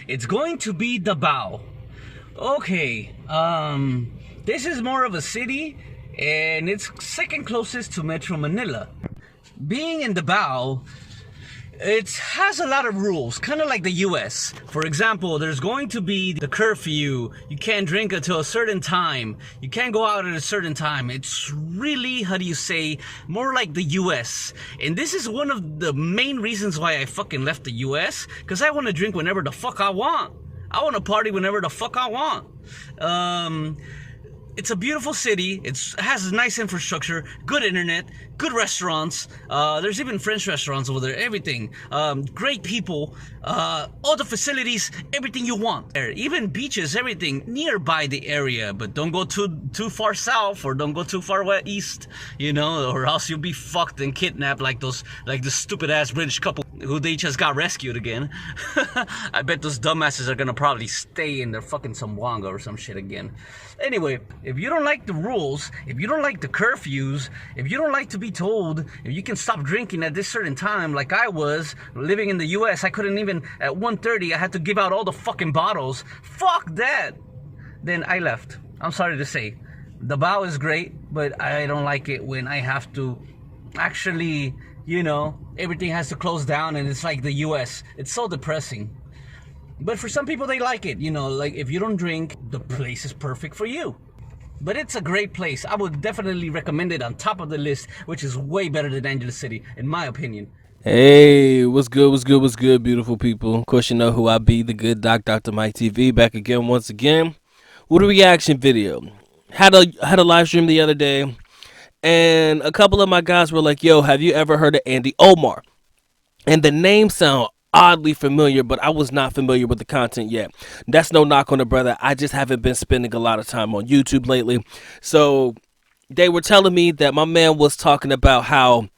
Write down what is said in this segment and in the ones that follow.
It's going to be Davao. Okay, this is more of a city, and it's second closest to Metro Manila. Being in Davao, it has a lot of rules, kind of like the US. For example, there's going to be the curfew. You can't drink until a certain time. You can't go out at a certain time. It's really, how do you say, more like the US. And this is one of the main reasons why I fucking left the US, because I want to drink whenever the fuck I want. I want to party whenever the fuck I want. It's a beautiful city. It has nice infrastructure, good internet, good restaurants. There's even French restaurants over there. Everything. Great people. All the facilities. Everything you want. Even beaches. Everything nearby the area. But don't go too far south or don't go too far east. You know, or else you'll be fucked and kidnapped like the stupid ass British couple who they just got rescued again. I bet those dumbasses are gonna probably stay in their fucking Zamboanga or some shit again. Anyway, if you don't like the rules, if you don't like the curfews, if you don't like to be told if you can stop drinking at this certain time, like I was living in the US, I couldn't even at 1:30. I had to give out all the fucking bottles. Fuck that. Then I left. I'm sorry to say, the bow is great, but I don't like it when I have to actually, you know, everything has to close down and it's like the US. It's so depressing. But for some people, they like it. You know, like if you don't drink, the place is perfect for you. But it's a great place. I would definitely recommend it on top of the list, which is way better than Angeles City, in my opinion. Hey, what's good, what's good, beautiful people? Of course, you know who I be, the good doc, Dr. Mike TV, back again once again with a reaction video. Had a live stream the other day, and a couple of my guys were like, yo, have you ever heard of Andy Omar? And the name sound oddly familiar, but I was not familiar with the content yet. That's no knock on the brother. I just haven't been spending a lot of time on YouTube lately. So they were telling me that my man was talking about how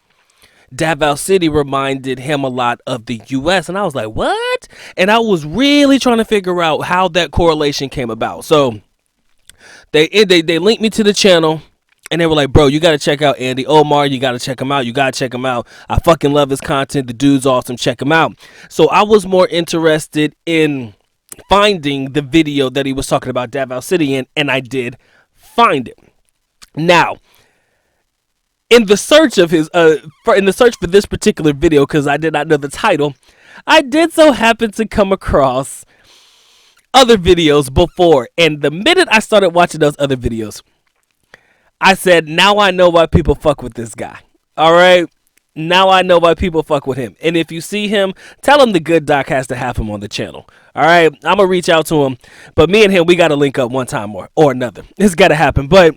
Davao City reminded him a lot of the US, and I was like, what? And I was really trying to figure out how that correlation came about. So they linked me to the channel, and they were like, bro, you got to check out Andy Omar. You got to check him out. You got to check him out. I fucking love his content. The dude's awesome. Check him out. So I was more interested in finding the video that he was talking about Davao City in, and I did find it. Now, in the search of for this particular video, because I did not know the title, I did so happen to come across other videos before. And the minute I started watching those other videos, I said, now I know why people fuck with this guy. All right. Now I know why people fuck with him. And if you see him, tell him the good doc has to have him on the channel. All right. I'm going to reach out to him. But me and him, we got to link up one time or another. It's got to happen. But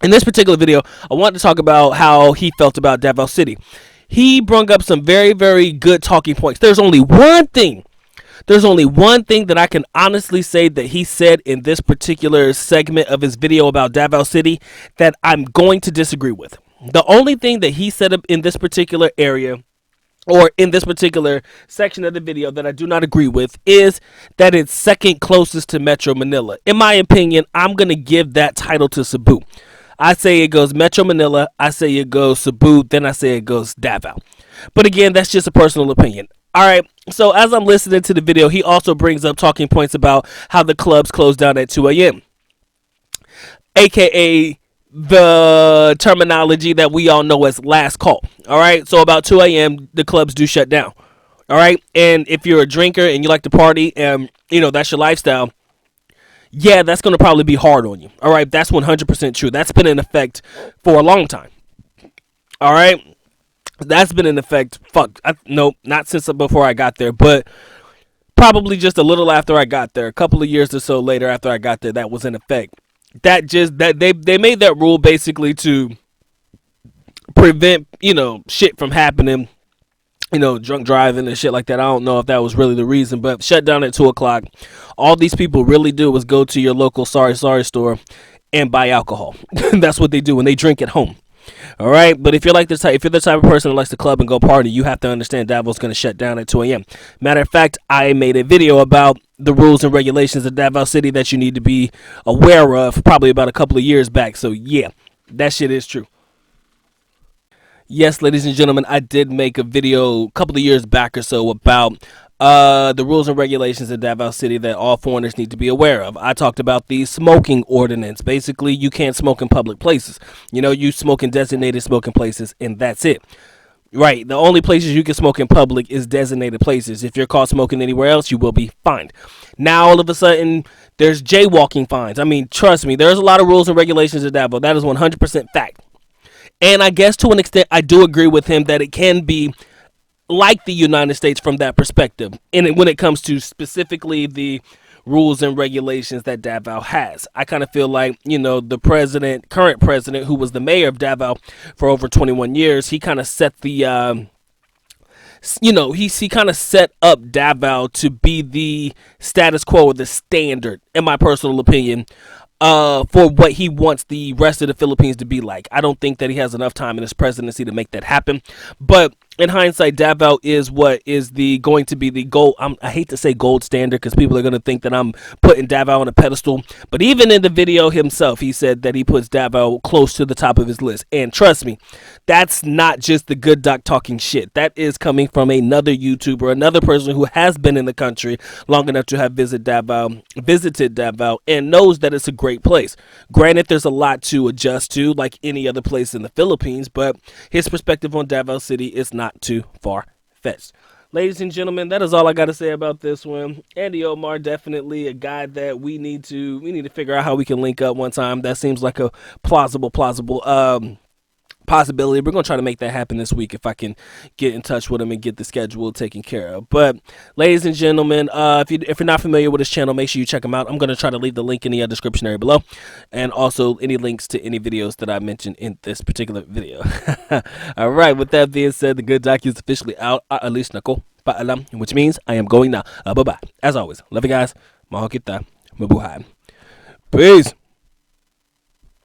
in this particular video, I wanted to talk about how he felt about Davao City. He brought up some very, very good talking points. There's only one thing that I can honestly say that he said in this particular segment of his video about Davao City that I'm going to disagree with. The only thing that he said in this particular area or in this particular section of the video that I do not agree with is that it's second closest to Metro Manila. In my opinion, I'm going to give that title to Cebu. I say it goes Metro Manila, I say it goes Cebu, then I say it goes Davao. But again, that's just a personal opinion. All right, so as I'm listening to the video, he also brings up talking points about how the clubs close down at 2 a.m., a.k.a. the terminology that we all know as last call. All right, so about 2 a.m., the clubs do shut down. All right, and if you're a drinker and you like to party and, you know, that's your lifestyle, yeah, that's going to probably be hard on you. All right, that's 100% true. That's been in effect for a long time. All right. That's been in effect. No, not since before I got there, but probably just a little after I got there. A couple of years or so later after I got there, that was in effect. That they made that rule basically to prevent, you know, shit from happening. You know, drunk driving and shit like that. I don't know if that was really the reason, but shut down at 2 o'clock. All these people really do is go to your local sorry store and buy alcohol. That's what they do, and they drink at home. All right, but if you're the type of person that likes to club and go party, you have to understand Davo's going to shut down at 2 a.m. Matter of fact, I made a video about the rules and regulations of Davao City that you need to be aware of probably about a couple of years back. So yeah, that shit is true. Yes, ladies and gentlemen, I did make a video a couple of years back or so about the rules and regulations in Davao City that all foreigners need to be aware of. I talked about the smoking ordinance. Basically, you can't smoke in public places. You smoke in designated smoking places, and that's it. Right. The only places you can smoke in public is designated places. If you're caught smoking anywhere else, you will be fined. Now, all of a sudden, there's jaywalking fines. I mean, trust me, there's a lot of rules and regulations in Davao. That is 100% fact. And I guess to an extent, I do agree with him that it can be like the United States from that perspective. And when it comes to specifically the rules and regulations that Davao has, I kind of feel like, the current president, who was the mayor of Davao for over 21 years, he kind of set the, he kind of set up Davao to be the status quo or the standard, in my personal opinion, for what he wants the rest of the Philippines to be like. I don't think that he has enough time in his presidency to make that happen. But in hindsight, Davao is what is going to be the gold. I hate to say gold standard because people are going to think that I'm putting Davao on a pedestal. But even in the video himself, he said that he puts Davao close to the top of his list. And trust me, that's not just the good doc talking shit. That is coming from another YouTuber, another person who has been in the country long enough to have visited Davao, and knows that it's a great place. Granted, there's a lot to adjust to, like any other place in the Philippines, but his perspective on Davao City is not too far-fetched. Ladies and gentlemen, that is all I got to say about this one. Andy Omar, definitely a guy that we need to figure out how we can link up one time. That seems like a plausible possibility. We're gonna try to make that happen this week if I can get in touch with him and get the schedule taken care of. But ladies and gentlemen, if you're not familiar with his channel, make sure you check him out. I'm gonna try to leave the link in the description area below, and also any links to any videos that I mentioned in this particular video. All right, with that being said, the good doc is officially out. At least nako paalam, which means I am going now. Bye bye. As always, love you guys. Mahal kita. Mabuhay. Peace.